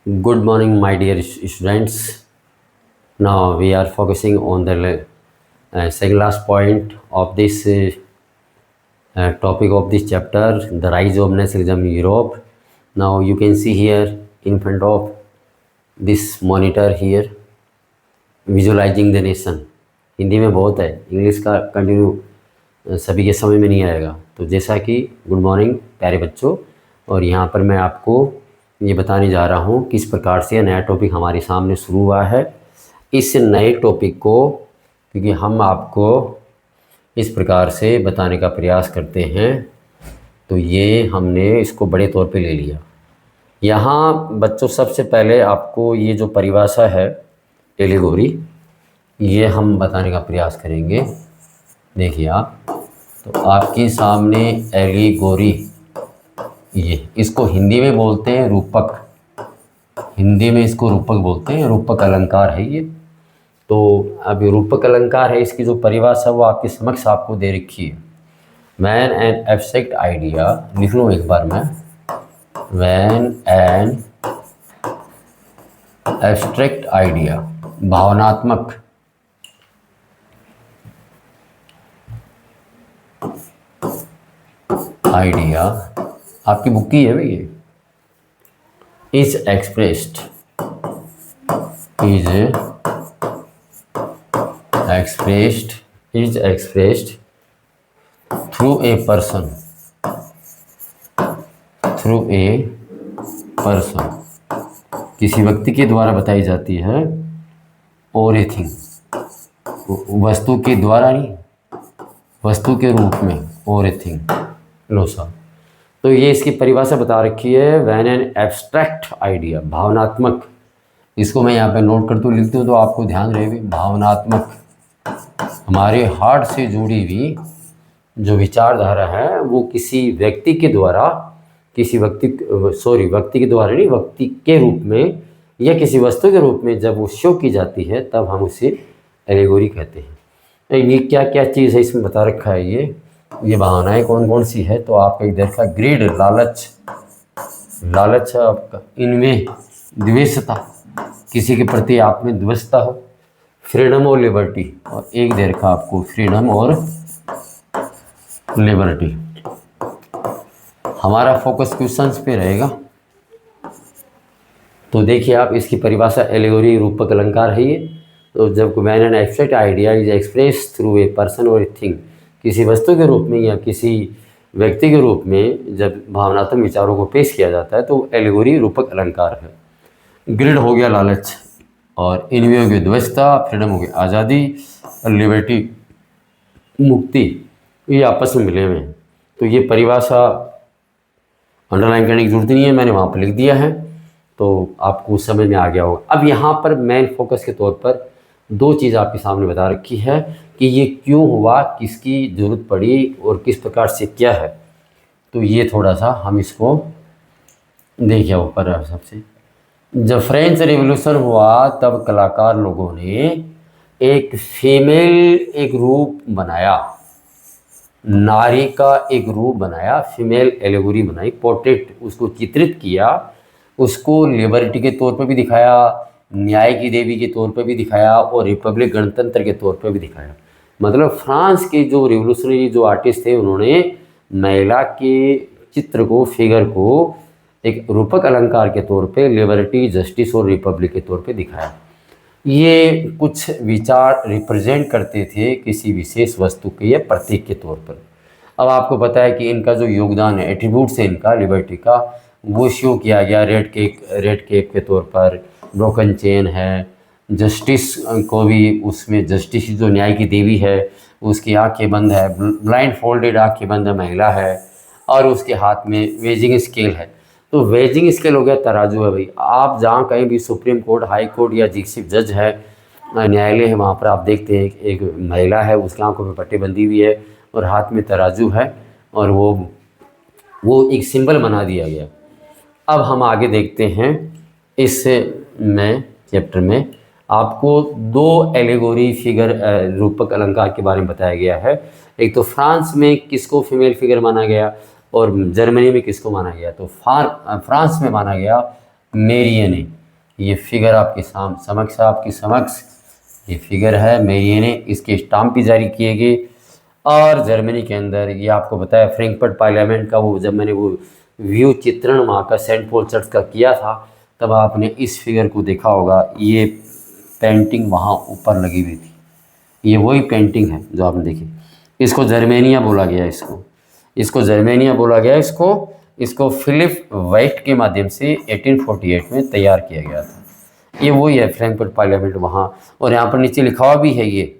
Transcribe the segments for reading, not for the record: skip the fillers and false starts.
Good morning, my dear students. Now we are focusing on the second last point of this topic of this chapter, the rise of nationalism in Europe. Now you can see here in front of this monitor here, visualising the nation. Hindi में बहुत है, English का continue सभी के समझ में नहीं आएगा। तो जैसा कि गुड मॉर्निंग प्यारे बच्चों, और यहाँ पर मैं आपको ये बताने जा रहा हूँ किस प्रकार से नया टॉपिक हमारे सामने शुरू हुआ है। इस नए टॉपिक को क्योंकि हम आपको इस प्रकार से बताने का प्रयास करते हैं, तो ये हमने इसको बड़े तौर पे ले लिया। यहाँ बच्चों सबसे पहले आपको ये जो परिभाषा है एलिगोरी, ये हम बताने का प्रयास करेंगे। देखिए आप, तो आपके सामने एलिगोरी, ये इसको हिंदी में बोलते हैं रूपक, हिंदी में इसको रूपक बोलते हैं, रूपक अलंकार है ये। तो अब रूपक अलंकार है, इसकी जो परिभाषा वो आपके समक्ष आपको दे रखी है। वैन एन एब्स्ट्रैक्ट आइडिया, लिख लूँ एक बार मैं, वैन एन एब्स्ट्रैक्ट आइडिया, भावनात्मक आइडिया, आपकी बुक की है भाई ये, is expressed through a person, किसी व्यक्ति के द्वारा बताई जाती है, और ए थिंग, वस्तु के द्वारा नहीं, वस्तु के रूप में, और ए थिंग। लो साहब, तो ये इसकी परिभाषा बता रखी है, वैन एन एब्स्ट्रैक्ट आइडिया, भावनात्मक। इसको मैं यहाँ पे नोट कर दूँ, लिख दूँ तो आपको ध्यान रहेगी। भावनात्मक, हमारे हार्ट से जुड़ी हुई जो विचारधारा है वो किसी व्यक्ति के द्वारा, व्यक्ति के द्वारा नहीं, व्यक्ति के रूप में या किसी वस्तु के रूप में जब वो शो की जाती है तब हम उसे एलिगोरी कहते हैं। ये क्या क्या चीज़ है इसमें बता रखा है। ये भावनाएं कौन कौन सी है, तो आपका एक देखा, ग्रीड, लालच है आपका, इनमें द्वेषता, किसी के प्रति आप में द्वेषता हो, फ्रीडम और लिबर्टी, और एक देखा आपको फ्रीडम और लिबर्टी। हमारा फोकस क्वेश्चंस पे रहेगा। तो देखिए आप, इसकी परिभाषा एलिगोरी रूपक अलंकार है ये। तो जब when an abstract idea is express through a person और ए थिंग, किसी वस्तु के रूप में या किसी व्यक्ति के रूप में जब भावनात्मक विचारों को पेश किया जाता है तो एलिगोरी रूपक अलंकार है। ग्रिड हो गया लालच, और इनमें हो गई द्वेषता, फ्रीडम हो गई आज़ादी, लिबर्टी मुक्ति, ये आपस में मिले हुए हैं। तो ये परिभाषा अंडरलाइन करने की जरूरत नहीं है, मैंने वहाँ पर लिख दिया है, तो आपको समझ में आ गया होगा। अब यहाँ पर मेन फोकस के तौर पर दो चीज़ आपके सामने बता रखी है कि ये क्यों हुआ, किसकी ज़रूरत पड़ी और किस प्रकार से क्या है। तो ये थोड़ा सा हम इसको देखिए ऊपर सबसे। जब फ्रेंच रिवॉल्यूशन हुआ तब कलाकार लोगों ने एक फीमेल एक रूप बनाया, नारी का एक रूप बनाया, फीमेल एलिगोरी बनाई, पोर्ट्रेट उसको चित्रित किया, उसको लिबर्टी के तौर पर भी दिखाया, न्याय की देवी के तौर पर भी दिखाया, और रिपब्लिक गणतंत्र के तौर पर भी दिखाया। मतलब फ्रांस के जो रिवोल्यूशनरी जो आर्टिस्ट थे उन्होंने महिला के चित्र को, फिगर को एक रूपक अलंकार के तौर पे लिबर्टी, जस्टिस और रिपब्लिक के तौर पे दिखाया। ये कुछ विचार रिप्रेजेंट करते थे किसी विशेष वस्तु के या प्रतीक के तौर पर। अब आपको पता है कि इनका जो योगदान है, एट्रीब्यूट्स है इनका लिबर्टी का, वो शो किया गया रेड केक के तौर पर, ब्रोकन चेन है, जस्टिस को भी उसमें, जस्टिस जो न्याय की देवी है उसकी आंखें बंद है, ब्लाइंड फोल्डेड आंखें बंद महिला है, और उसके हाथ में वेजिंग स्केल है। तो वेजिंग स्केल हो गया तराजू है भाई। आप जहाँ कहीं भी सुप्रीम कोर्ट, हाई कोर्ट या चीफ जज है, न्यायालय है, वहाँ पर आप देखते हैं एक महिला है, उसकी आंखों में पट्टी बंधी हुई है और हाथ में तराजू है, और वो एक सिंबल बना दिया गया। अब हम आगे देखते हैं, इस में चैप्टर में आपको दो एलिगोरी फिगर रूपक अलंकार के बारे में बताया गया है। एक तो फ्रांस में किसको फीमेल फिगर माना गया और जर्मनी में किसको माना गया। तो फ्रांस में माना गया मेरिये ने, ये फिगर आपके समक्ष आपके समक्ष ये फिगर है मेरिये ने, इसके स्टाम्प भी जारी किए गए। और जर्मनी के अंदर ये आपको बताया फ्रैंकफर्ट पार्लियामेंट का वो जब मैंने वो व्यू चित्रण वहाँ का सेंट पॉल चर्च का किया था तब आपने इस फिगर को देखा होगा। ये पेंटिंग वहाँ ऊपर लगी हुई थी, ये वही पेंटिंग है जो आपने देखी। इसको जर्मेनिया बोला गया, इसको जर्मेनिया बोला गया। इसको फिलिप वाइट के माध्यम से 1848 में तैयार किया गया था। ये वही है फ्रैंकफर्ट पार्लियामेंट वहाँ। और यहाँ पर नीचे लिखा हुआ भी है ये,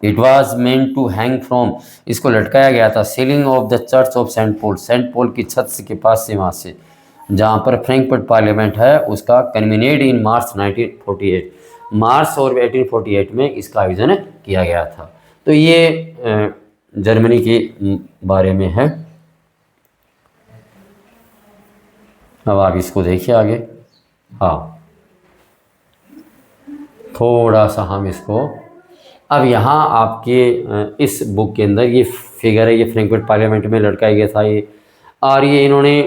it was meant to hang from, इसको लटकाया गया था ceiling of the church of Saint Paul की छत के पास से, वहाँ से जहाँ पर फ्रैंकफर्ट पार्लियामेंट है उसका कन्वीनेड इन मार्च 1948, मार्च और 1848 में इसका आयोजन किया गया था। तो ये जर्मनी के बारे में है। अब आप इसको देखिए आगे। हाँ, थोड़ा सा हम इसको, अब यहाँ आपके इस बुक के अंदर ये फिगर है, ये फ्रैंकफर्ट पार्लियामेंट में लटकाया गया था ये। और ये इन्होंने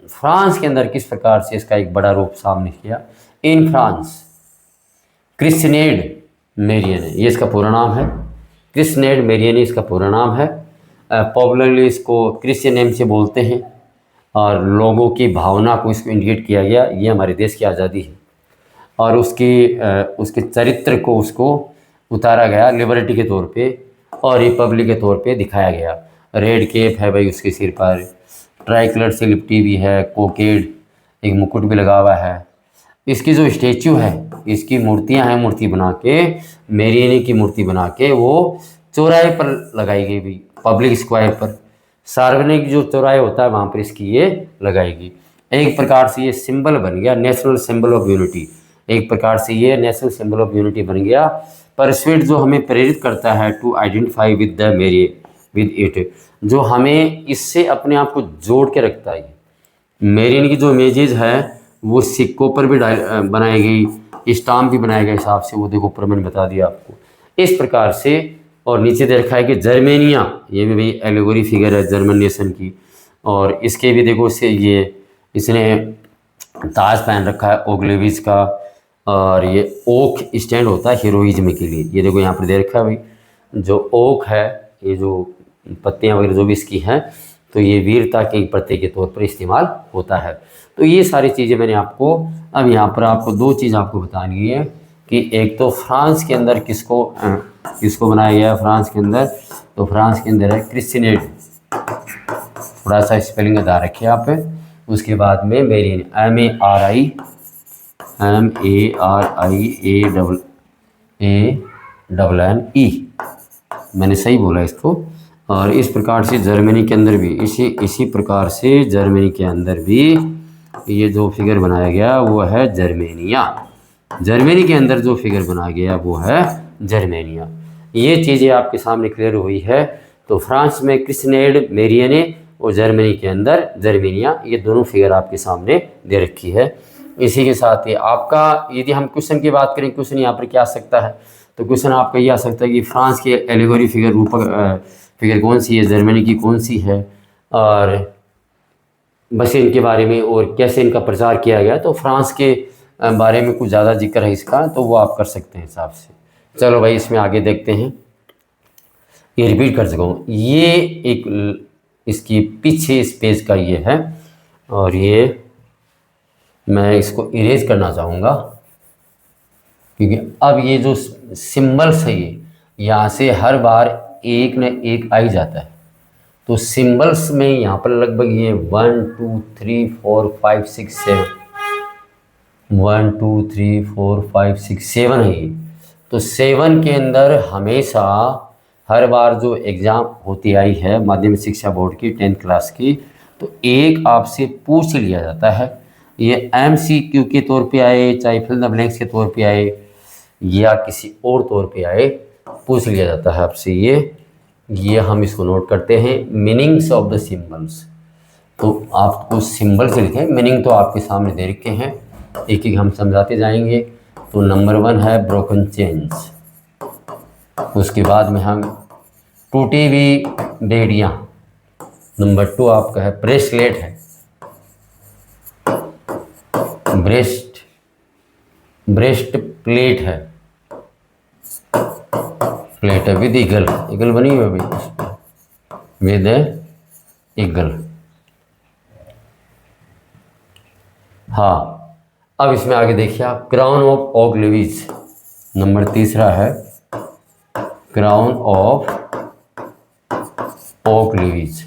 फ्रांस के अंदर किस प्रकार से इसका एक बड़ा रूप सामने किया। इन फ्रांस क्रिस्टिनेड मेरियन, ये इसका पूरा नाम है, क्रिस्टिनेड मेरियन इसका पूरा नाम है। पॉपुलरली इसको क्रिश्चियन नेम से बोलते हैं और लोगों की भावना को इसको इंडिकेट किया गया। ये हमारे देश की आज़ादी है और उसके चरित्र को उसको उतारा गया लिबर्टी के तौर पे और रिपब्लिक के तौर पे दिखाया गया। रेड केप है भाई उसके सिर पर, ट्राई कलर से लिपटी भी है, कोकेड एक मुकुट भी लगा हुआ है। इसकी जो स्टेचू है, इसकी मूर्तियां हैं, मूर्ति बना के मेरियनी की मूर्ति बना के वो चौराहे पर लगाई गई भी, पब्लिक स्क्वायर पर, सार्वजनिक जो चौराहे होता है वहाँ पर इसकी ये लगाई गई। एक प्रकार से ये सिंबल बन गया, नेशनल सिंबल ऑफ यूनिटी। एक प्रकार से ये नेशनल सिंबल ऑफ यूनिटी बन गया। परस्वेट जो हमें प्रेरित करता है टू आइडेंटिफाई विद इट, जो हमें इससे अपने आप को जोड़ के रखता है। मेरियन की जो इमेजेस है वो सिक्कों पर भी बनाई गई, स्टाम्प भी बनाया गया हिसाब से, वो देखो ऊपर मैंने बता दिया आपको इस प्रकार से। और नीचे दे रखा है कि जर्मेनिया, ये भी भाई एलिगोरी फिगर है जर्मन नेशन की। और इसके भी देखो से ये इसने ताज पहन रखा है ओग्लेविज का, और ये ओक स्टैंड होता है हीरोइज्म के लिए। ये देखो यहाँ पर दे रखा है भाई, जो ओक है, ये जो पत्तियाँ वगैरह जो भी इसकी हैं, तो ये वीरता के प्रतीक के तौर पर इस्तेमाल होता है। तो ये सारी चीज़ें मैंने आपको, अब यहाँ पर आपको दो चीज़ आपको बतानी है कि एक तो फ्रांस के अंदर किसको बनाया गया है फ्रांस के अंदर, तो फ्रांस के अंदर है क्रिस्टिनेड, थोड़ा सा स्पेलिंग अदा रखिए आप। उसके बाद में मेरियन, MARIANE, मैंने सही बोला इसको। और इस प्रकार से जर्मनी के अंदर भी इसी प्रकार से जर्मनी के अंदर भी ये जो फिगर बनाया गया वो है जर्मेनिया। जर्मनी के अंदर जो फिगर बनाया गया वो है जर्मेनिया। ये चीज़ें आपके सामने क्लियर हुई है। तो फ्रांस में क्रिस्टिनेड मेरियने और जर्मनी के अंदर जर्मेनिया, ये दोनों फिगर आपके सामने दे रखी है। इसी के साथ ही आपका, यदि हम क्वेश्चन की बात करें, क्वेश्चन यहाँ पर क्या आ सकता है, तो क्वेश्चन आपका ये आ सकता है कि फ्रांस की एलिगोरी फिगर रूपक फिगर कौन सी है, जर्मनी की कौन सी है, और बस इनके बारे में और कैसे इनका प्रचार किया गया। तो फ्रांस के बारे में कुछ ज़्यादा जिक्र है इसका, तो वो आप कर सकते हैं हिसाब से। चलो भाई इसमें आगे देखते हैं। ये रिपीट कर सका हूँ, ये एक इसकी पीछे इस पेज का ये है, और ये मैं इसको इरेज करना चाहूँगा क्योंकि अब ये जो सिंबल्स है ये यहाँ से हर बार एक न एक आ ही जाता है। तो सिंबल्स में यहाँ पर लगभग ये 1 2 3 4 5 6 7 1 2 3 4 5 6 7 है ये। तो 7 के अंदर हमेशा हर बार जो एग्ज़ाम होती आई है माध्यमिक शिक्षा बोर्ड की 10th क्लास की, तो एक आपसे पूछ लिया जाता है। ये MCQ के तौर पे आए, चाहे फिल द ब्लैंक्स के तौर पे आए या किसी और तौर पे आए, पूछ लिया जाता है आपसे। ये हम इसको नोट करते हैं, मीनिंग्स ऑफ द सिंबल्स। तो आपको सिंबल से लिखें, मीनिंग तो आपके सामने दे रखे हैं, एक एक हम समझाते जाएंगे। तो नंबर 1 है ब्रोकन चेन्स, उसके बाद में हम टूटी हुई बेड़ियाँ। नंबर 2 आपका है ब्रेसलेट है, ब्रेस्ट ब्रेस्ट प्लेट है, प्लेट है विद ईगल, ईगल बनी हुई है भाई, विद ईगल। हाँ, अब इसमें आगे देखिए आप, crown of oak levees, number तीसरा है क्राउन ऑफ ओक लिवीज,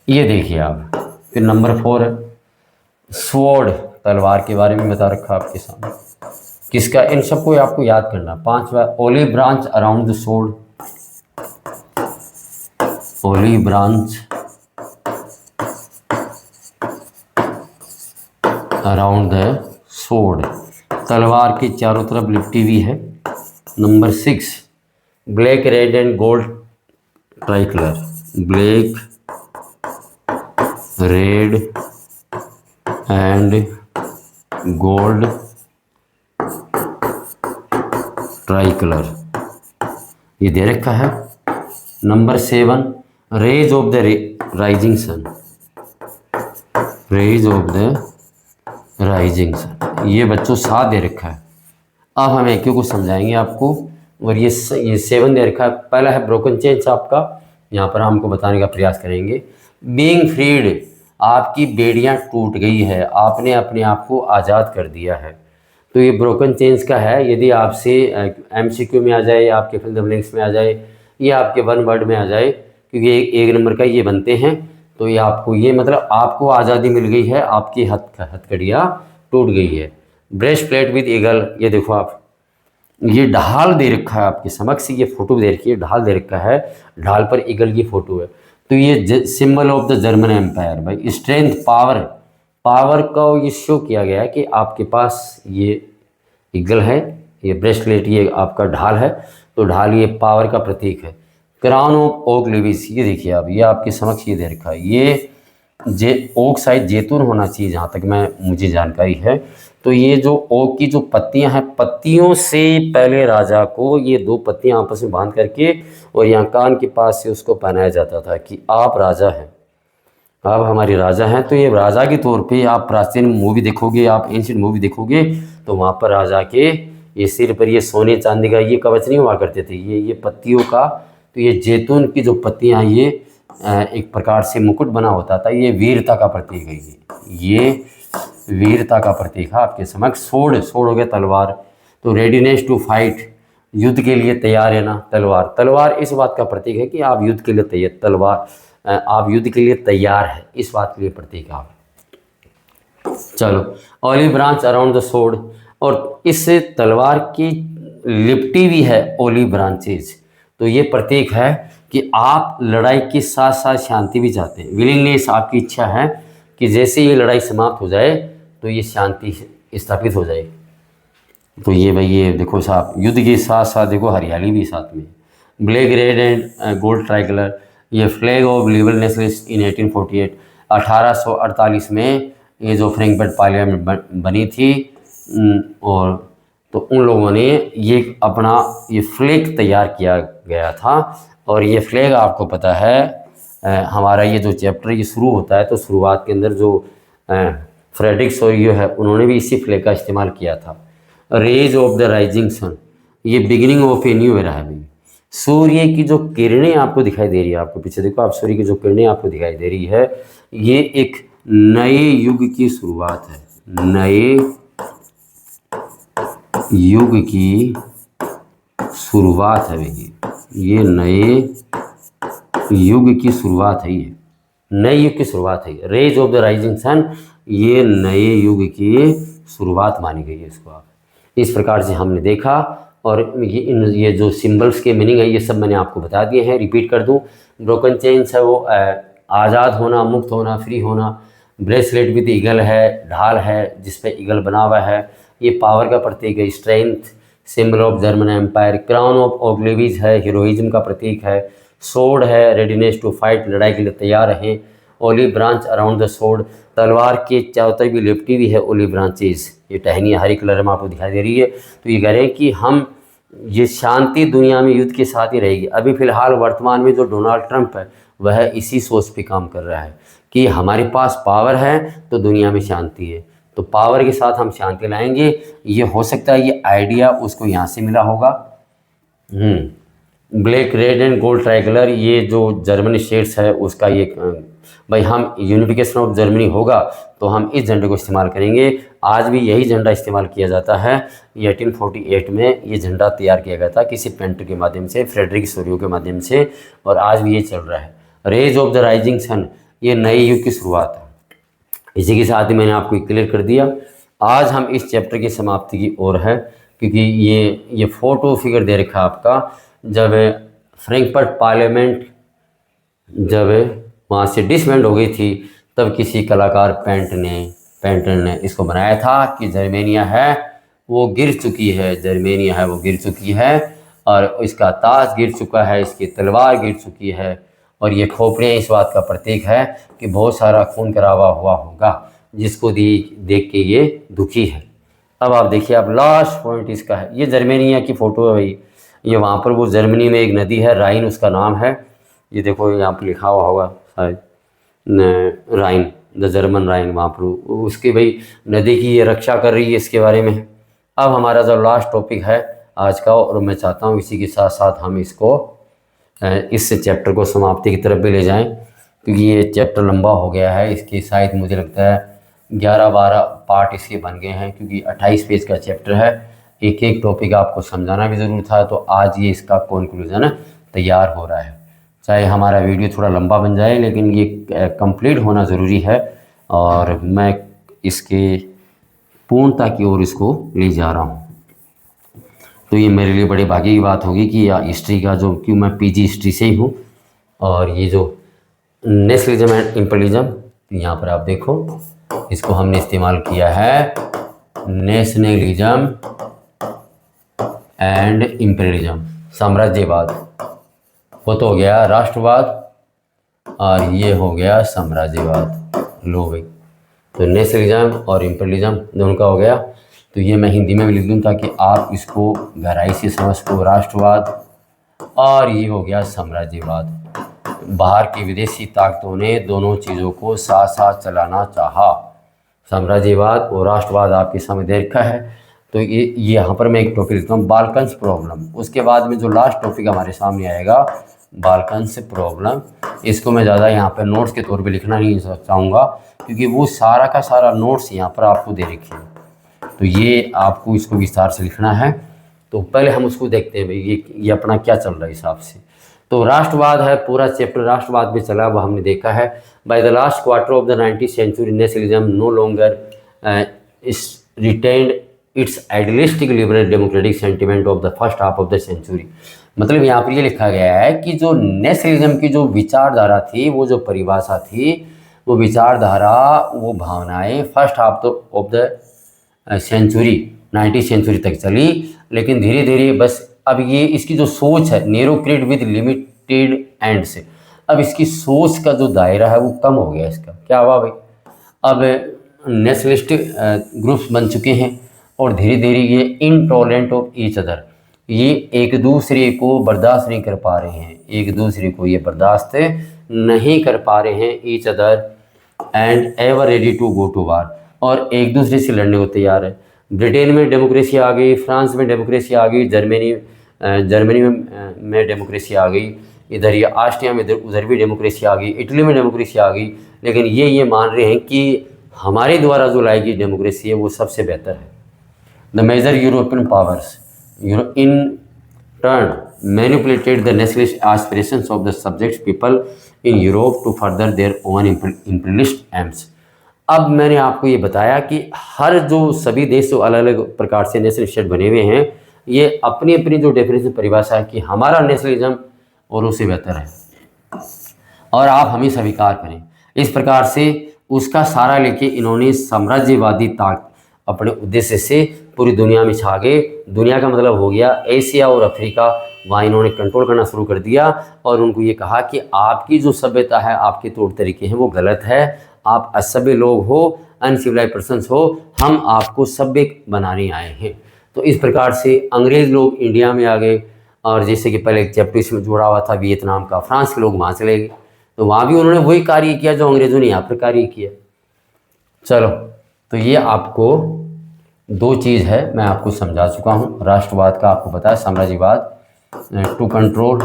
ये देखिए आप। फिर नंबर 4 है स्वॉर्ड, तलवार के बारे में बता रखा आपके सामने, किसका, इन सबको आपको याद करना। 5वां olive branch around the sword, olive branch around the sword, तलवार के चारों तरफ लिपटी हुई है। Number 6 black red and gold tricolour, black red and gold tricolour, ये दे रखा है। Number 7 rays of the rising sun, rays of the rising sun, ये बच्चों 7 दे रखा है। अब हम एक को समझाएंगे आपको, और ये 7 दे रखा है। पहला है ब्रोकन चेन्स आपका, यहाँ पर हमको बताने का प्रयास करेंगे। बीइंग फ्रीड, आपकी बेड़ियाँ टूट गई है, आपने अपने आप को आज़ाद कर दिया है, तो ये ब्रोकन चेन्स का है। यदि आपसे MCQ में आ जाए, आपके फिल द ब्लैंक्स में आ जाए, या आपके वन वर्ड में आ जाए, क्योंकि एक नंबर का ये बनते हैं, तो ये आपको, ये मतलब आपको आज़ादी मिल गई है, आपकी हथकड़ियाँ टूट गई है। ब्रेस्ट प्लेट विद ईगल, ये देखो आप, ये ढाल दे रखा है आपके समक्ष, ये फोटो दे रखी है, ढाल दे रखा है, ढाल पर ईगल की फोटो है। तो ये symbol of the German empire भाई, स्ट्रेंथ, पावर, पावर का ये शो किया गया है कि आपके पास ये ईगल है, ये ब्रेस्ट प्लेट, ये आपका ढाल है, तो ढाल ये पावर का प्रतीक है। क्राउन ऑफ ओक लिवीज, ये देखिए आप, ये आपके समक्ष ये दे रखा है, ये ओक शायद जैतून होना चाहिए जहाँ तक मुझे जानकारी है। तो ये जो ओक की जो पत्तियां हैं, पत्तियों से पहले राजा को ये 2 पत्तियां आपस में बांध करके और यहाँ कान के पास से उसको पहनाया जाता था कि आप राजा हैं, आप हमारे राजा हैं। तो ये राजा के तौर पे आप प्राचीन मूवी देखोगे, आप एंशिएंट मूवी देखोगे, तो वहाँ पर राजा के ये सिर पर ये सोने चांदी का ये कवच नहीं हुआ करते थे, ये पत्तियों का, तो ये जैतून की जो पत्तियाँ, ये एक प्रकार से मुकुट बना होता था, ये वीरता का प्रतीक है, ये वीरता का प्रतीक है आपके समक्ष। सोड, सोड हो गया तलवार, तो रेडीनेस टू फाइट, युद्ध के लिए तैयार है ना। तलवार, तलवार इस बात का प्रतीक है कि आप युद्ध के लिए तैयार, तलवार आप युद्ध के लिए तैयार है, इस बात के लिए प्रतीक है आप। चलो, ऑलिव ब्रांच अराउंड द सोड, और इस तलवार की लिपटी भी है ओलिव ब्रांचेज, तो ये प्रतीक है कि आप लड़ाई के साथ साथ शांति भी चाहते हैं। विलिंगनेस, आपकी इच्छा है कि जैसे ये लड़ाई समाप्त हो जाए तो ये शांति स्थापित हो जाए। तो ये भाई, ये देखो साहब, युद्ध के साथ साथ देखो हरियाली भी साथ में। Black red and gold tricolour, ये फ्लैग ऑफ लिबरल नेशनलिस्ट इन 1848, 1848 में ये जो फ्रैंकफर्ट पार्लियामेंट बनी थी, और तो उन लोगों ने ये अपना ये फ्लैग तैयार किया गया था। और ये फ्लैग आपको पता है, हमारा ये जो चैप्टर ये शुरू होता है, तो शुरुआत के अंदर जो फ्रेडरिक सोरियो है, उन्होंने भी इसी फ्लैग का इस्तेमाल किया था। Rays of the rising sun, ये beginning of a new era है भाई। सूर्य की जो किरणें आपको दिखाई दे रही है, आपको पीछे देखो आप, सूर्य की जो किरणें आपको दिखाई दे रही है, ये एक नए युग की शुरुआत है, नए युग की शुरुआत है भाई, ये नए युग की शुरुआत है, ये नए युग की शुरुआत है। Rays of the rising sun, ये नए युग की शुरुआत मानी गई है इसको। आप इस प्रकार से हमने देखा, और ये जो सिंबल्स के मीनिंग है, ये सब मैंने आपको बता दिए हैं। रिपीट कर दूं, ब्रोकन चेन्स है वो आज़ाद होना, मुक्त होना, फ्री होना। ब्रेसलेट विद ईगल है, ढाल है जिस पे ईगल बना हुआ है, ये पावर का प्रतीक है, strength, symbol of German empire. Crown of ओग्लेविज है, हीरोइज्म का प्रतीक है। सोर्ड है, रेडीनेस टू फाइट, लड़ाई के लिए तैयार रहें। Olive branch around the sword, तलवार के चारों तरफ भी लिपटी हुई है ओलिव ब्रांचेस, ये टहनी हरी कलर में आपको दिखाई दे रही है। तो ये कह रहे हैं कि हम ये शांति दुनिया में युद्ध के साथ ही रहेगी। अभी फ़िलहाल वर्तमान में जो डोनाल्ड ट्रंप है, वह इसी सोच पे काम कर रहा है कि हमारे पास पावर है तो दुनिया में शांति है, तो पावर के साथ हम शांति लाएंगे। ये हो सकता है ये आइडिया उसको यहाँ से मिला होगा। Black red and gold tricolour, ये जो जर्मनी स्टेट्स है उसका ये भाई हम यूनिफिकेशन ऑफ जर्मनी होगा तो हम इस झंडे को इस्तेमाल करेंगे। आज भी यही झंडा इस्तेमाल किया जाता है। ये 1848 में ये झंडा तैयार किया गया था किसी पेंटर के माध्यम से, फ्रेडरिक सोरियो के माध्यम से, और आज भी ये चल रहा है। Rays of the rising sun, ये नए युग की शुरुआत है। इसी के साथ ही मैंने आपको क्लियर कर दिया। आज हम इस चैप्टर की समाप्ति की ओर है, क्योंकि ये फोटो फिगर दे रखा है आपका। जब फ्रैंकफर्ट पार्लियामेंट जब वहाँ से डिसबैंड हो गई थी, तब किसी कलाकार पेंटर ने इसको बनाया था कि जर्मेनिया है वो गिर चुकी है, जर्मेनिया है वो गिर चुकी है, और इसका ताज गिर चुका है, इसकी तलवार गिर चुकी है, और ये खोपड़ियाँ इस बात का प्रतीक है कि बहुत सारा खून खराबा हुआ होगा, जिसको देख के ये दुखी है। अब आप देखिए, अब लास्ट पॉइंट इसका है, ये जर्मेनिया की फ़ोटो है भाई। ये वहाँ पर वो जर्मनी में एक नदी है, राइन उसका नाम है। ये देखो यहाँ पर लिखा हुआ होगा शायद राइन, द जर्मन राइन, वहाँ पर उसके भाई नदी की ये रक्षा कर रही है, इसके बारे में है। अब हमारा जो लास्ट टॉपिक है आज का, और मैं चाहता हूँ इसी के साथ साथ हम इसको इस चैप्टर को समाप्ति की तरफ भी ले जाएं, क्योंकि ये चैप्टर लंबा हो गया है। इसके शायद मुझे लगता है 11-12 पार्ट इसके बन गए हैं, क्योंकि 28 पेज का चैप्टर है। एक एक टॉपिक आपको समझाना भी ज़रूर था, तो आज ये इसका कंक्लूजन तैयार हो रहा है। चाहे हमारा वीडियो थोड़ा लंबा बन जाए, लेकिन ये कंप्लीट होना ज़रूरी है, और मैं इसके पूर्णता की ओर इसको ले जा रहा हूँ। तो ये मेरे लिए बड़े भाग्य की बात होगी कि हिस्ट्री का जो, क्यों मैं पीजी हिस्ट्री से ही हूँ, और ये जो नेशनलिज्म एंड इम्पीरियलिज्म, यहाँ पर आप देखो इसको हमने इस्तेमाल किया है, नेशनलिज्म एंड इम्पीरियलिज्म, साम्राज्यवाद। वो तो हो गया राष्ट्रवाद, और ये हो गया साम्राज्यवाद। लो भाई, तो नेशनलिज्म और इम्पीरियलिज्म दोनों का हो गया। तो ये मैं हिंदी में भी लिख दूँ ताकि आप इसको गहराई से समझ सको। राष्ट्रवाद, और ये हो गया साम्राज्यवाद। बाहर की विदेशी ताकतों ने दोनों चीज़ों को साथ साथ चलाना चाहा। साम्राज्यवाद और राष्ट्रवाद आपके सामने दे रखा है। तो ये यहाँ पर मैं एक टॉपिक लिखता हूँ, बाल्कन्स प्रॉब्लम। उसके बाद में जो लास्ट टॉपिक हमारे सामने आएगा, बाल्कन्स प्रॉब्लम। इसको मैं ज़्यादा यहाँ पर नोट्स के तौर पे लिखना नहीं चाहूँगा, क्योंकि वो सारा का सारा नोट्स यहाँ पर आपको दे रखे हैं। तो ये आपको इसको विस्तार से लिखना है। तो पहले हम उसको देखते हैं भाई ये अपना क्या चल रहा है हिसाब से। तो राष्ट्रवाद है, पूरा चैप्टर राष्ट्रवाद में चला, वो हमने देखा है। By the last quarter of the 19th century, nationalism no longer retained its idealistic liberal democratic sentiment of the first half of the century. मतलब यहाँ पर ये लिखा गया है कि जो नेशनलिज्म की जो विचारधारा थी, वो जो परिभाषा थी, वो विचारधारा, वो भावनाएं first half of the century 19th century तक चली। लेकिन धीरे धीरे बस अब ये इसकी जो सोच है, narrow creed with limited ends, अब इसकी सोच का जो दायरा है वो कम हो गया। इसका क्या हुआ भाई, अब नेशनलिस्ट ग्रुप्स बन चुके हैं, और धीरे धीरे ये इनटॉलरेंट ऑफ ईच अदर, ये एक दूसरे को बर्दाश्त नहीं कर पा रहे हैं, एक दूसरे को ये बर्दाश्त नहीं कर पा रहे हैं। Each other and ever ready to go to war, और एक दूसरे से लड़ने को तैयार है। ब्रिटेन में डेमोक्रेसी आ गई, फ्रांस में डेमोक्रेसी आ गई, जर्मनी में डेमोक्रेसी आ गई, इधर ये ऑस्ट्रिया में उधर भी डेमोक्रेसी आ गई, इटली में डेमोक्रेसी आ गई। लेकिन ये मान रहे हैं कि हमारे द्वारा जो लाई गई डेमोक्रेसी है वो सबसे बेहतर है। The major European powers in turn manipulated the nationalist aspirations of the subject people in Europe to further their own imperialist aims. अब मैंने आपको ये बताया कि हर जो सभी देश जो अलग अलग प्रकार से नेशनल स्टेट बने हुए हैं, ये अपनी अपनी जो डेफिनेशन परिभाषा है कि हमारा नेशनलिज्म और उससे बेहतर है, और आप हमें स्वीकार करें। इस प्रकार से उसका सारा लेके इन्होंने साम्राज्यवादी ताकत अपने उद्देश्य से पूरी दुनिया में छा गए। दुनिया का मतलब हो गया एशिया और अफ्रीका, वहाँ इन्होंने कंट्रोल करना शुरू कर दिया, और उनको ये कहा कि आपकी जो सभ्यता है, आपके तौर तरीके हैं, वो गलत है, आप असभ्य लोग हो, अनसिविलाइज्ड पर्सन्स हो, हम आपको सभ्य बनाने आए हैं। तो इस प्रकार से अंग्रेज़ लोग इंडिया में आ गए, और जैसे कि पहले एक चैप्टर इसमें जोड़ा हुआ था वियतनाम का, फ्रांस के लोग वहाँ चले गए, तो वहाँ भी उन्होंने वही कार्य किया जो अंग्रेज़ों ने यहाँ पर कार्य किया। चलो, तो ये आपको दो चीज़ है, मैं आपको समझा चुका हूँ। राष्ट्रवाद का आपको पता है, साम्राज्यवाद, to control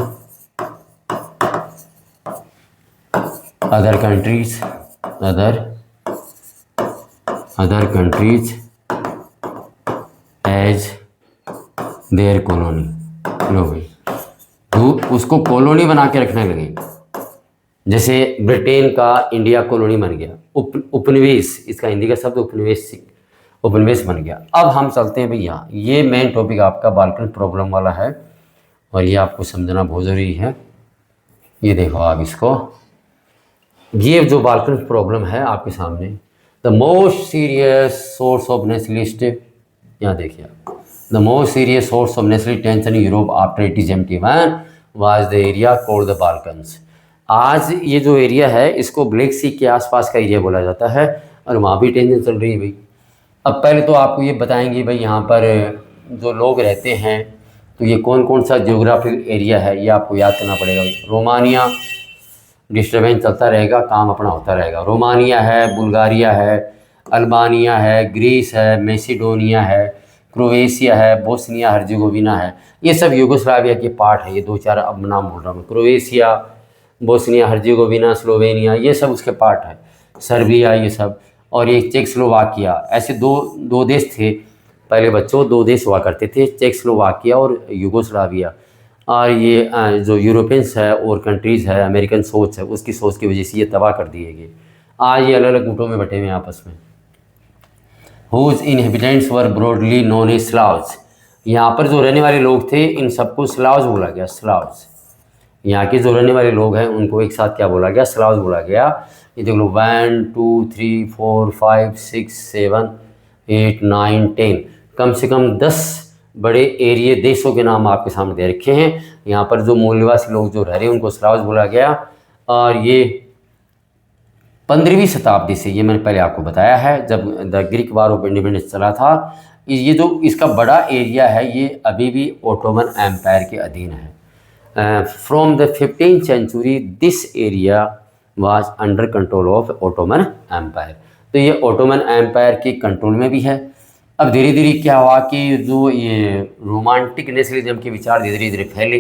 other countries as their colony. लो भाई, तो उसको कॉलोनी बना के रखने लगे। जैसे ब्रिटेन का इंडिया कॉलोनी बन गया, उपनिवेश, इसका हिंदी का शब्द उपनिवेश बन गया। अब हम चलते हैं भैया, ये मेन टॉपिक आपका बाल्कन प्रॉब्लम वाला है और ये आपको समझना बहुत ज़रूरी है। ये देखो आप इसको, ये जो बाल्कन प्रॉब्लम है आपके सामने, the most serious source of nationalist, यहाँ देखिए आप, the most serious source of nationalist tension in Europe after 1871 was the area called the Balkans. आज ये जो एरिया है इसको ब्लैक सी के आसपास का एरिया बोला जाता है और वहाँ भी टेंशन चल रही है भाई। अब पहले तो आपको ये बताएंगे भाई यहाँ पर जो लोग रहते हैं तो ये कौन कौन सा जियोग्राफिक एरिया है, ये आपको याद करना पड़ेगा। रोमानिया, डिस्टर्बेंस चलता रहेगा, काम अपना होता रहेगा। रोमानिया है, बुल्गारिया है, अल्बानिया है, ग्रीस है, मैसिडोनिया है, क्रोएशिया है, बोस्निया हर्जेगोविना है, ये सब यूगोस्लाविया के पार्ट है। ये दो चार अब नाम बोल रहा हूँ, क्रोएशिया, बोस्निया हर्जेगोविना, स्लोवेनिया, ये सब उसके पार्ट है, सर्बिया, ये सब। और ये चेकोस्लोवाकिया, ऐसे दो देश थे पहले बच्चों, दो देश हुआ करते थे, चेकोस्लोवाकिया और यूगोस्लाविया। और ये जो यूरोपियंस है और कंट्रीज़ है, अमेरिकन सोच है, उसकी सोच की वजह से ये तबाह कर दिए गए। आज ये अलग अलग गुटों में बटे हुए हैं आपस में। हुज इनहेबिटेंट्स वर ब्रॉडली नोन एज स्लाव्स। यहाँ पर जो रहने वाले लोग थे इन सबको स्लाव्स बोला गया, स्लाव्स। यहाँ के जो रहने वाले लोग हैं उनको एक साथ क्या बोला गया, स्लाव्स बोला गया। ये देख लो 1 2 3 4 5 6 7 8 9 10, कम से कम 10 बड़े एरिए देशों के नाम आपके सामने दे रखे हैं। यहाँ पर जो मूल निवासी लोग जो रह रहे हैं उनको स्लाव्स बोला गया। और ये 15वीं शताब्दी से, ये मैंने पहले आपको बताया है, जब the Greek war of independence चला था, ये जो इसका बड़ा एरिया है ये अभी भी ओटोमन एम्पायर के अधीन है। From the 15th century this area was under control of Ottoman empire. तो ये ओटोमन एम्पायर के कंट्रोल में भी है। अब धीरे धीरे क्या हुआ कि जो ये रोमांटिक नेशनलिज्म के विचार धीरे धीरे फैले,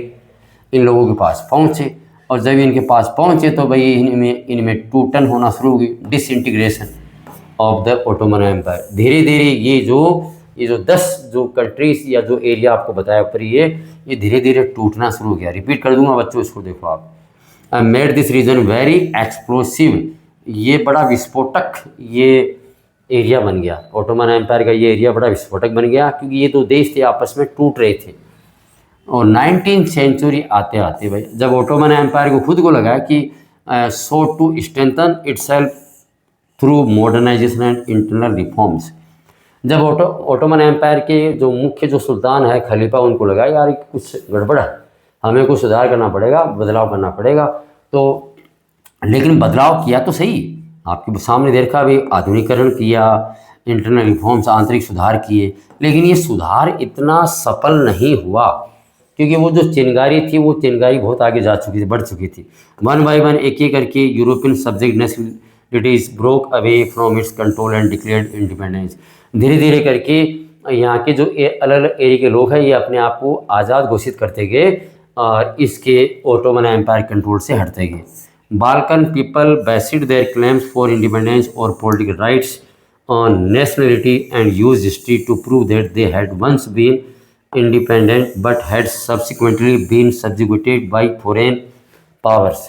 इन लोगों के पास पहुँचे, और जब इनके पास पहुँचे तो भाई इनमें टूटन होना शुरू हो गई, disintegration of the Ottoman empire. धीरे धीरे ये जो 10 जो कंट्रीज या जो एरिया आपको बताया ऊपर, ये धीरे धीरे टूटना शुरू हो गया। रिपीट कर दूंगा बच्चों, इसको देखो आप। Made this region very explosive, ये बड़ा विस्फोटक ये एरिया बन गया। ओटोमन एम्पायर का ये एरिया बड़ा विस्फोटक बन गया क्योंकि ये दो देश थे आपस में टूट रहे थे। और 19th सेंचुरी आते आते भाई, जब ओटोमन एम्पायर को खुद को लगा कि so to strengthen itself through modernisation and internal reforms, जब ओटोमन एम्पायर के जो मुख्य जो सुल्तान है, खलीफा, उनको लगा यार कुछ गड़बड़ है, हमें कुछ सुधार करना पड़ेगा, बदलाव करना पड़ेगा। तो लेकिन बदलाव किया तो सही, आपके सामने देखा भी, आधुनिकीकरण किया, इंटरनल रिफॉर्म्स, आंतरिक सुधार किए, लेकिन ये सुधार इतना सफल नहीं हुआ क्योंकि वो जो चिंगारी थी वो चिंगारी बहुत आगे जा चुकी थी, बढ़ चुकी थी। वन बाय वन, एक एक करके European subject nationalities broke away from its control and declared independence. धीरे धीरे करके यहाँ के जो अलग अलग एरिया के लोग हैं ये अपने आप को आज़ाद घोषित करते गए और इसके ओटोमन एम्पायर कंट्रोल से हटते गए। Balkan people based their claims for independence और political rights on nationality and use history to prove that they had once been independent but had subsequently been subjugated by foreign powers।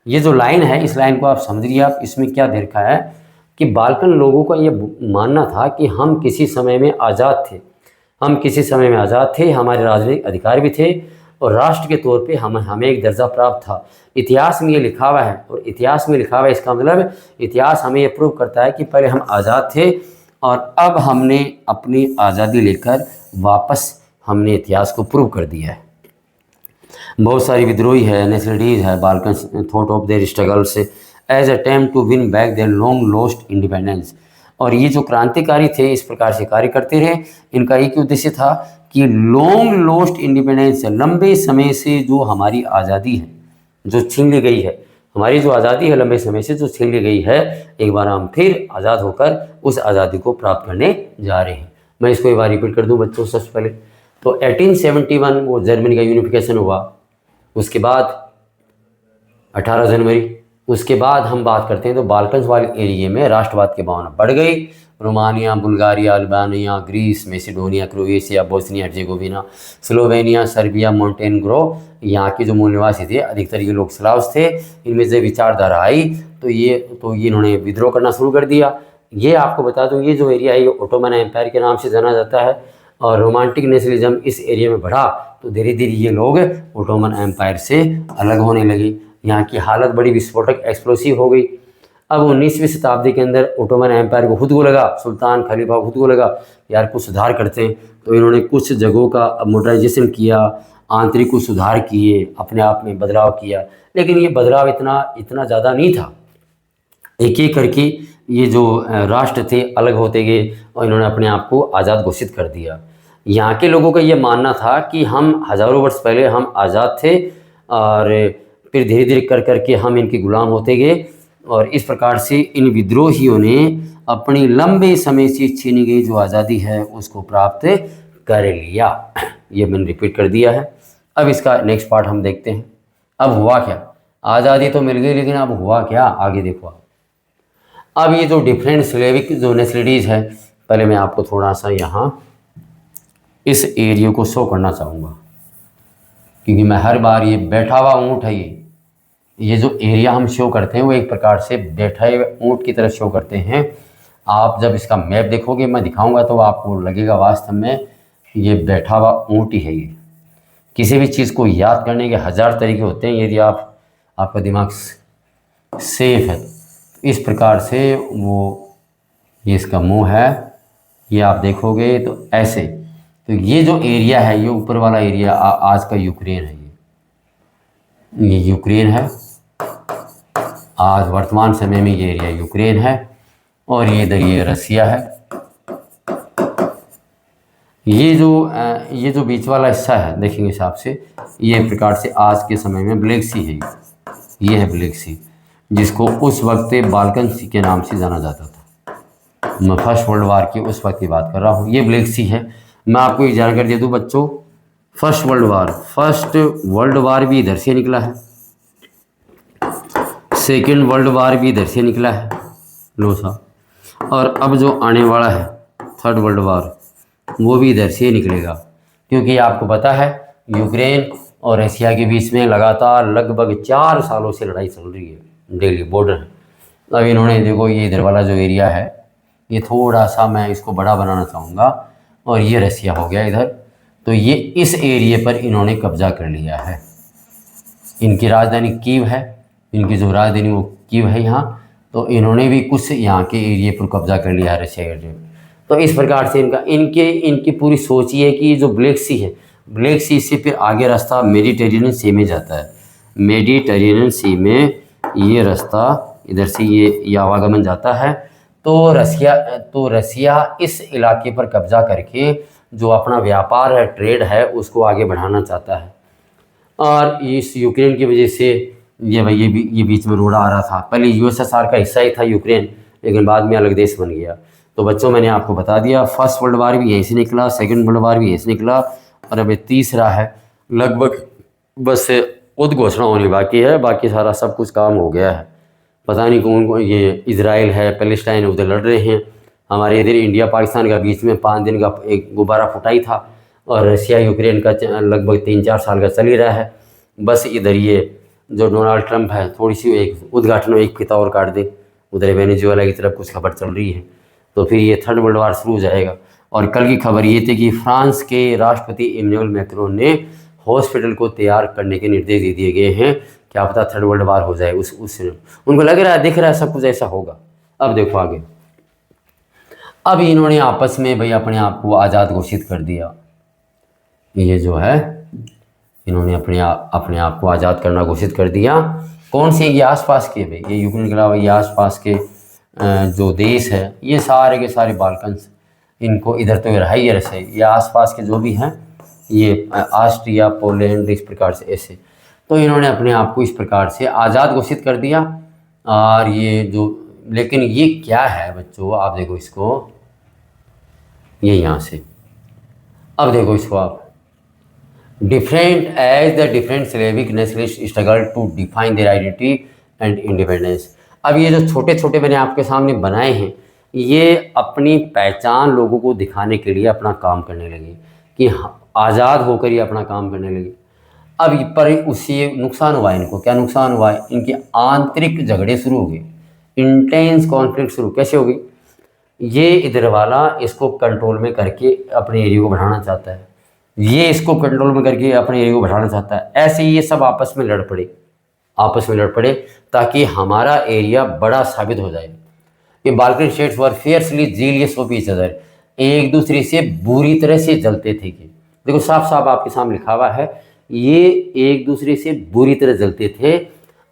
ये जो line है, इस line को आप समझिए। आप इसमें क्या दे रखा है कि बाल्कन लोगों का ये मानना था कि हम किसी समय में आज़ाद थे, हमारे राजनीतिक अधिकार भी थे और राष्ट्र के तौर पे हमें एक दर्जा प्राप्त था। इतिहास में ये लिखा हुआ है, और इतिहास में लिखा हुआ है इसका मतलब इतिहास हमें ये प्रूव करता है कि पहले हम आज़ाद थे और अब हमने अपनी आज़ादी लेकर वापस हमने इतिहास को प्रूव कर दिया है। बहुत सारी विद्रोही है, नेशनलिटीज़ है, Balkan thought of their struggles as attempt to win back their long lost independence. और ये जो क्रांतिकारी थे इस प्रकार से कार्य करते रहे। इनका एक उद्देश्य था कि लॉन्ग लॉस्ट इंडिपेंडेंस, लंबे समय से जो हमारी आज़ादी है जो छीन ली गई है, हमारी जो आज़ादी है लंबे समय से जो छीन ली गई है, एक बार हम फिर आज़ाद होकर उस आज़ादी को प्राप्त करने जा रहे हैं। मैं इसको एक बार रिपीट कर दूं बच्चों सबसे पहले। तो 1871 वो जर्मनी का यूनिफिकेशन हुआ, उसके बाद 18 जनवरी, उसके बाद हम बात करते हैं तो बाल्कन्स वाले एरिया में राष्ट्रवाद की भावना बढ़ गई। Romania, Bulgaria, Albania, Greece, Macedonia, Croatia, Bosnia Herzegovina, Slovenia, Serbia, Montenegro, यहाँ के जो मूल निवासी थे अधिकतर ये लोग स्लाव्स थे। इनमें से विचारधारा आई तो ये इन्होंने विद्रोह करना शुरू कर दिया। ये आपको बता दूं, ये जो एरिया है ये ओटोमन एम्पायर के नाम से जाना जाता है, और रोमांटिक नेशनलिज्म इस एरिया में बढ़ा तो धीरे धीरे ये लोग ओटोमन एम्पायर से अलग होने लगे। यहाँ की हालत बड़ी विस्फोटक एक्सप्लोसिव हो गई। अब 19वीं शताब्दी के अंदर ओटोमन एम्पायर को खुद को लगा, सुल्तान खलीफा खुद को लगा यार कुछ सुधार करते हैं, तो इन्होंने कुछ जगहों का मॉडर्नाइजेशन किया, आंतरिक कुछ सुधार किए, अपने आप में बदलाव किया। लेकिन ये बदलाव इतना ज़्यादा नहीं था। एक एक करके ये जो राष्ट्र थे अलग होते गए और इन्होंने अपने आप को आज़ाद घोषित कर दिया। यहाँ के लोगों का ये मानना था कि हम हज़ारों वर्ष पहले हम आज़ाद थे और फिर धीरे धीरे कर करके हम इनके गुलाम होते गए, और इस प्रकार से इन विद्रोहियों ने अपनी लंबे समय से छीनी गई जो आज़ादी है उसको प्राप्त कर लिया। ये मैंने रिपीट कर दिया है। अब इसका नेक्स्ट पार्ट हम देखते हैं। अब हुआ क्या, आज़ादी तो मिल गई लेकिन अब हुआ क्या, आगे देखो। अब ये जो डिफरेंट स्लेविक जो नेशनलिटीज़ है, पहले मैं आपको थोड़ा सा यहाँ इस एरिया को शो करना चाहूँगा, क्योंकि मैं हर बार ये बैठा हुआ ऊँट है, ये जो एरिया हम शो करते हैं वो एक प्रकार से बैठे हुए ऊँट की तरह शो करते हैं। आप जब इसका मैप देखोगे, मैं दिखाऊंगा, तो आपको लगेगा वास्तव में ये बैठा हुआ ऊँट ही है। ये किसी भी चीज़ को याद करने के 1000 तरीके होते हैं, यदि आपका दिमाग सेफ है। इस प्रकार से वो ये इसका मुंह है, ये आप देखोगे तो ऐसे। तो ये जो एरिया है, ये ऊपर वाला एरिया आज का यूक्रेन है। ये यूक्रेन है, आज वर्तमान समय में ये एरिया यूक्रेन है, और ये इधर ये रसिया है। ये जो बीच वाला हिस्सा है देखेंगे हिसाब से, ये एक प्रकार से आज के समय में ब्लैक सी है। ये है ब्लैक सी, जिसको उस वक्त बाल्कन सी के नाम से जाना जाता था। मैं फर्स्ट वर्ल्ड वार की उस वक्त की बात कर रहा हूँ। ये ब्लैक सी है। मैं आपको एक जानकारी दे दूँ बच्चों, फर्स्ट वर्ल्ड वार भी इधर से निकला है, सेकेंड वर्ल्ड वार भी इधर से निकला है, लो सा, और अब जो आने वाला है थर्ड वर्ल्ड वार वो भी इधर से निकलेगा। क्योंकि आपको पता है यूक्रेन और रशिया के बीच में लगातार लगभग 4 सालों से लड़ाई चल रही है, डेली बॉर्डर है। अब इन्होंने देखो ये इधर वाला जो एरिया है ये थोड़ा सा मैं इसको बड़ा बनाना चाहूँगा, और ये रसिया हो गया इधर। तो ये इस एरिया पर इन्होंने कब्जा कर लिया है। इनकी राजधानी कीव है, इनकी जो राजधानी वो कीव है यहाँ। तो इन्होंने भी कुछ यहाँ के एरिया पर कब्जा कर लिया है, रशिया एरिया। तो इस प्रकार से इनकी पूरी सोच ये है कि जो ब्लैक सी है, ब्लैक सी से फिर आगे रास्ता मेडिटेरेनियन सी में जाता है। मेडिटेरेनियन सी में ये रास्ता इधर से ये आवागमन जाता है। तो रसिया इस इलाके पर कब्जा करके जो अपना व्यापार है, ट्रेड है, उसको आगे बढ़ाना चाहता है। और इस यूक्रेन की वजह से ये बीच में रोड़ा आ रहा था। पहले यूएसएसआर का हिस्सा ही था यूक्रेन, लेकिन बाद में अलग देश बन गया। तो बच्चों मैंने आपको बता दिया, फर्स्ट वर्ल्ड वार भी यहीं से निकला, सेकंड वर्ल्ड वार भी यहीं से निकला, और अब तीसरा है लगभग बस उद्घोषणा होनी बाकी है, बाकी सारा सब कुछ काम हो गया है। पता नहीं कौन ये इजराइल है, पैलेस्टाइन उधर लड़ रहे हैं। हमारे इधर इंडिया पाकिस्तान का बीच में 5 दिन का एक गुब्बारा फुटाई था, और रशिया यूक्रेन का लगभग 3-4 साल का चल ही रहा है। बस इधर ये जो डोनाल्ड ट्रंप है थोड़ी सी एक उद्घाटन में एक फीता और काट दे, उधर वेनेजुएला की तरफ कुछ खबर चल रही है, तो फिर ये थर्ड वर्ल्ड वार शुरू हो जाएगा। और कल की खबर ये थी कि फ्रांस के राष्ट्रपति इमैनुअल मैक्रोन ने हॉस्पिटल को तैयार करने के निर्देश दे दिए गए हैं, क्या पता थर्ड वर्ल्ड वार हो जाए। उस उनको लग रहा है, दिख रहा है सब कुछ ऐसा होगा। अब देखो आगे, अब इन्होंने आपस में भाई अपने आप को आज़ाद घोषित कर दिया। ये जो है इन्होंने अपने आप को आज़ाद करना घोषित कर दिया। कौन से? ये आसपास के भाई, ये यूक्रेन के अलावा ये आसपास के जो देश है, ये सारे के सारे बाल्कन्स, इनको इधर तो रहा ही है, ये आसपास के जो भी हैं, ये ऑस्ट्रिया, पोलैंड, इस प्रकार से ऐसे। तो इन्होंने अपने आप को इस प्रकार से आज़ाद घोषित कर दिया। और ये जो, लेकिन ये क्या है बच्चों, आप देखो इसको, ये यहाँ से, अब देखो इसको आप, different as the different Slavic nationalist struggle to define their identity and independence. अब ये जो छोटे छोटे मैंने आपके सामने बनाए हैं, ये अपनी पहचान लोगों को दिखाने के लिए अपना काम करने लगे कि आज़ाद होकर ये अपना काम करने लगे। अब पर उससे नुकसान हुआ इनको, क्या नुकसान हुआ, इनके आंतरिक झगड़े शुरू हो गए, इंटेंस कॉन्फ्लिक्ट शुरू। कैसे हो गई, ये इधर वाला इसको कंट्रोल में करके अपने एरिया को बढ़ाना चाहता है, ये इसको कंट्रोल में करके अपने एरिया को बढ़ाना चाहता है, ऐसे ही ये सब आपस में लड़ पड़े, आपस में लड़ पड़े ताकि हमारा एरिया बड़ा साबित हो जाए। ये Balkan states were fiercely zealous of each other, एक दूसरे से बुरी तरह से जलते थे। कि देखो साफ साफ आपके सामने लिखा हुआ है, ये एक दूसरे से बुरी तरह जलते थे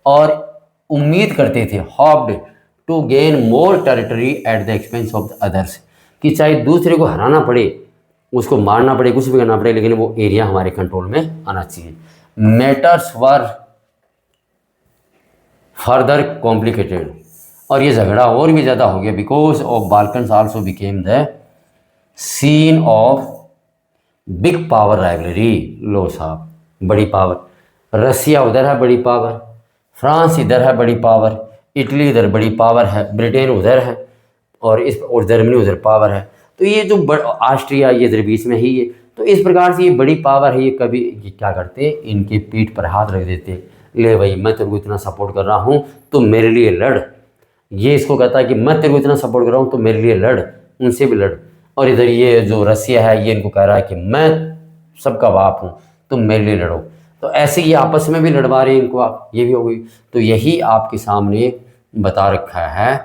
और उम्मीद करते थे, hoped to gain more territory at the expense of the others, कि चाहे दूसरे को हराना पड़े, उसको मारना पड़े, कुछ भी करना पड़े, लेकिन वो एरिया हमारे कंट्रोल में आना चाहिए। मैटर्स वर फर्दर कॉम्प्लिकेटेड, और ये झगड़ा और भी ज़्यादा हो गया because of Balkans also became the scene of big power rivalry. लो साहब, बड़ी पावर, रसिया उधर है बड़ी पावर, फ्रांस इधर है बड़ी पावर, इटली इधर बड़ी पावर है, ब्रिटेन उधर है, और जर्मनी उधर पावर है। तो ये जो ऑस्ट्रिया ये इधर बीच में ही है। तो इस प्रकार से ये बड़ी पावर है, ये कभी ये क्या करते, इनके पीठ पर हाथ रख देते, ले भाई मैं तेरे को इतना सपोर्ट कर रहा हूँ तो मेरे लिए लड़। ये इसको कहता है कि मैं तेरे को इतना सपोर्ट कर रहा हूँ तो मेरे लिए लड़, उनसे भी लड़। और इधर ये जो रसिया है ये इनको कह रहा है कि मैं सबका बाप हूँ, तुम मेरे लिए लड़ो। तो ऐसे ही आपस में भी लड़वा रहे हैं इनको आप, ये भी हो गई। तो यही आपके सामने बता रखा है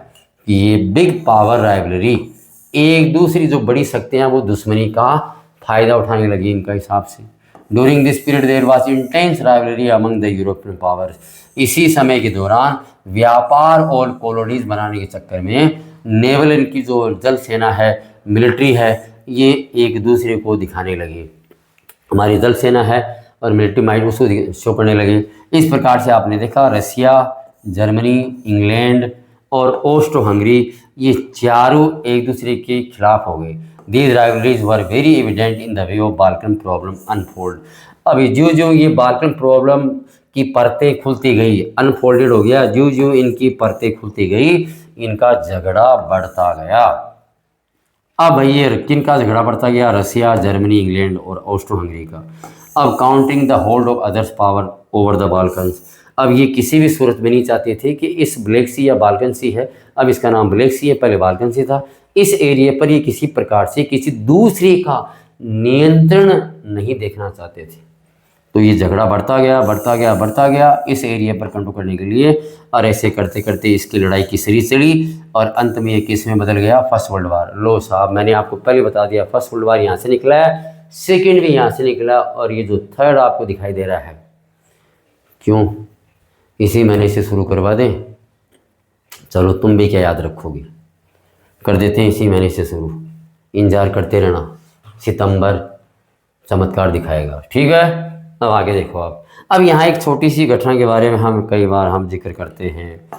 कि ये बिग पावर राइवलरी, एक दूसरी जो बड़ी शक्तियाँ वो दुश्मनी का फ़ायदा उठाने लगी इनका हिसाब से। During this period there was intense rivalry among the European powers, इसी समय के दौरान व्यापार और कॉलोनीज बनाने के चक्कर में नेवल, इनकी जो जल सेना है, मिलिट्री है, ये एक दूसरे को दिखाने लगे, हमारी जल सेना है और मिलिट्री माइट उसको शो करने लगे। इस प्रकार से आपने देखा रसिया, जर्मनी, इंग्लैंड और ऑस्ट्रो हंगरी, ये चारों एक दूसरे के खिलाफ हो गए। These rivalries were very evident in the way of Balkan problem unfold। अभी जो जो ये बाल्कन प्रॉब्लम की परतें खुलती गई, अनफोल्डेड हो गया, जो जो इनकी परतें खुलती गई, इनका झगड़ा बढ़ता गया। अब ये किन का झगड़ा बढ़ता गया, रसिया, जर्मनी, इंग्लैंड और ऑस्ट्रो हंगरी का। अब counting the hold of others power over the Balkans, अब ये किसी भी सूरत में नहीं चाहते थे कि इस ब्लैक सी या बाल्कन सी है, अब इसका नाम ब्लैक सी है, पहले बाल्कन सी था, इस एरिया पर ये किसी प्रकार से किसी दूसरे का नियंत्रण नहीं देखना चाहते थे। तो ये झगड़ा बढ़ता गया बढ़ता गया बढ़ता गया इस एरिया पर कंट्रोल करने के लिए, और ऐसे करते करते इसकी लड़ाई की सीढ़ी चढ़ी और अंत में ये किस में बदल गया, फर्स्ट वर्ल्ड वार। लो साहब, मैंने आपको पहले बता दिया, फर्स्ट वर्ल्ड वार यहाँ से निकला है, सेकेंड भी यहाँ से निकला, और ये जो थर्ड आपको दिखाई दे रहा है, क्यों, इसी महीने से शुरू करवा दें। चलो तुम भी क्या याद रखोगे, कर देते हैं इसी महीने से शुरू, इंतजार करते रहना, सितंबर चमत्कार दिखाएगा, ठीक है। अब आगे देखो आप, अब यहाँ एक छोटी सी घटना के बारे में हम कई बार हम जिक्र करते हैं,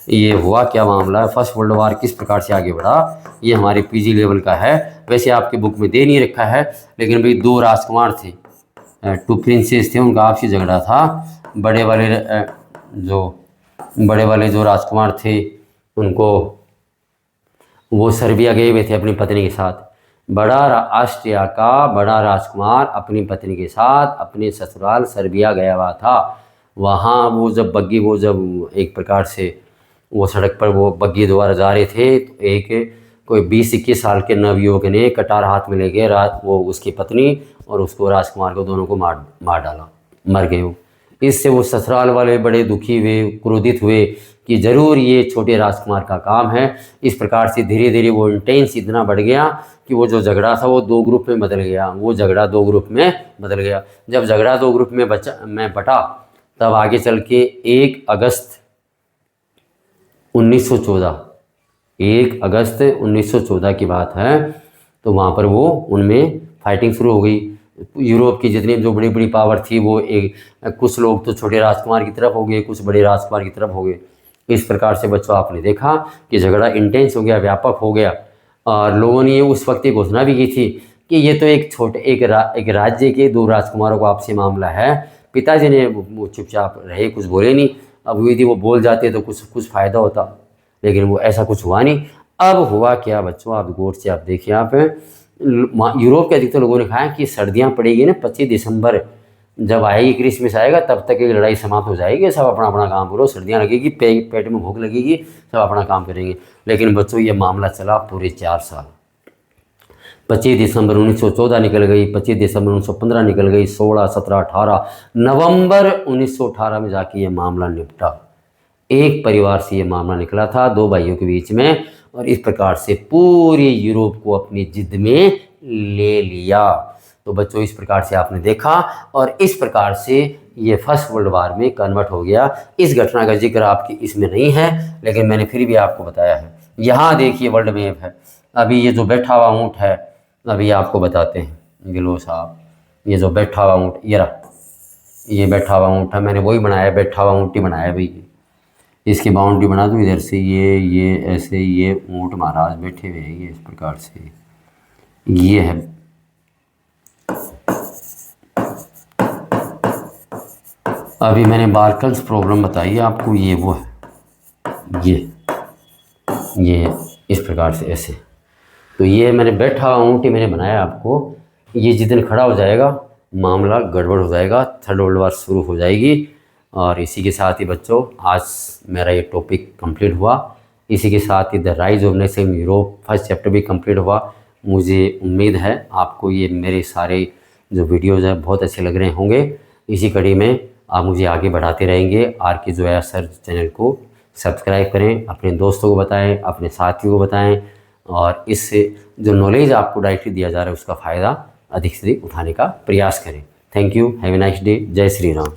ये हुआ क्या मामला है, फर्स्ट वर्ल्ड वार किस प्रकार से आगे बढ़ा, ये हमारे पीजी लेवल का है, वैसे आपकी बुक में दे नहीं रखा है, लेकिन भाई दो राजकुमार थे, टू प्रिंसेस थे, उनका आपसी झगड़ा था। बड़े वाले जो राजकुमार थे उनको, वो सर्बिया गए हुए थे अपनी पत्नी के साथ। ऑस्ट्रिया का बड़ा राजकुमार अपनी पत्नी के साथ अपने ससुराल सर्बिया गया हुआ था। वहाँ वो जब एक प्रकार से वो सड़क पर वो बग्गी द्वारा जा रहे थे, तो एक कोई 20-21 साल के नवयुवक ने कटार हाथ में लेके वो उसकी पत्नी और उसको राजकुमार को दोनों को मार डाला, मर गए वो। इससे वो ससुराल वाले बड़े दुखी हुए, क्रोधित हुए कि ज़रूर ये छोटे राजकुमार का काम है। इस प्रकार से धीरे धीरे वो इंटेंस इतना बढ़ गया कि वो जो झगड़ा था वो दो ग्रुप में बदल गया, जब झगड़ा दो ग्रुप में बटा, तब आगे चल के 1 अगस्त 1914 की बात है, तो वहाँ पर वो उनमें फाइटिंग शुरू हो गई। यूरोप की जितनी जो बड़ी बड़ी पावर थी वो कुछ लोग तो छोटे राजकुमार की तरफ हो गए, कुछ बड़े राजकुमार की तरफ हो गए। इस प्रकार से बच्चों आपने देखा कि झगड़ा इंटेंस हो गया, व्यापक हो गया, और लोगों ने उस वक्त ये घोषणा भी की थी कि ये तो एक राज्य के दो राजकुमारों का आपसी मामला है। पिताजी ने वो चुपचाप रहे, कुछ बोले नहीं। अब यदि वो बोल जाते तो कुछ फ़ायदा होता, लेकिन वो ऐसा कुछ हुआ नहीं। अब हुआ क्या बच्चों, आप गौर से आप देखिए, आप यूरोप के अधिकतर लोगों ने कहा कि सर्दियाँ पड़ेगी ना, 25 दिसंबर जब आएगी, क्रिसमस आएगा, तब तक ये लड़ाई समाप्त हो जाएगी, सब अपना अपना काम करो, सर्दियाँ लगेगी, पेट में भूख लगेगी, सब अपना काम करेंगे। लेकिन बच्चों ये मामला चला पूरे 4 साल। 25 दिसंबर 1914 निकल गई, 25 दिसंबर 1915 निकल गई, 16, 17, 18 नवंबर 1918 में जाके ये मामला निपटा। एक परिवार से ये मामला निकला था, 2 भाइयों के बीच में, और इस प्रकार से पूरे यूरोप को अपनी जिद में ले लिया। तो बच्चों इस प्रकार से आपने देखा, और इस प्रकार से ये फर्स्ट वर्ल्ड वार में कन्वर्ट हो गया। इस घटना का जिक्र आपकी इसमें नहीं है, लेकिन मैंने फिर भी आपको बताया है। यहाँ देखिए वर्ल्ड मैप है, अभी ये जो बैठा हुआ ऊँट है, अभी आपको बताते हैं गिलो साहब, ये जो बैठा हुआ ऊँट, ये बैठा हुआ ऊँट है, मैंने वही बनाया, बैठा हुआ ऊँट ही बनाया भाई। इसकी बाउंड्री बना दूँ इधर से, ये ऐसे, ये ऊँट महाराज बैठे हुए हैं, ये इस प्रकार से, ये है। अभी मैंने बार्कल्स प्रॉब्लम बताई है आपको, ये वो है, ये इस प्रकार से ऐसे। तो ये मैंने बैठा ऊँट ही मैंने बनाया आपको। ये जिस दिन खड़ा हो जाएगा मामला गड़बड़ हो जाएगा, थर्ड वर्ल्ड वार शुरू हो जाएगी। और इसी के साथ ही बच्चों आज मेरा ये टॉपिक कंप्लीट हुआ। इसी के साथ ही the rise of nation Europe first chapter भी कंप्लीट हुआ। मुझे उम्मीद है आपको ये मेरे सारे जो वीडियोज़ हैं बहुत अच्छे लग रहे होंगे। इसी कड़ी में आप मुझे आगे बढ़ाते रहेंगे। RK जोया सर चैनल को सब्सक्राइब करें, अपने दोस्तों को बताएं, अपने साथियों को बताएं, और इससे जो नॉलेज आपको डायरेक्टली दिया जा रहा है उसका फ़ायदा अधिक से अधिक उठाने का प्रयास करें। Thank you, have a nice day, जय श्री राम।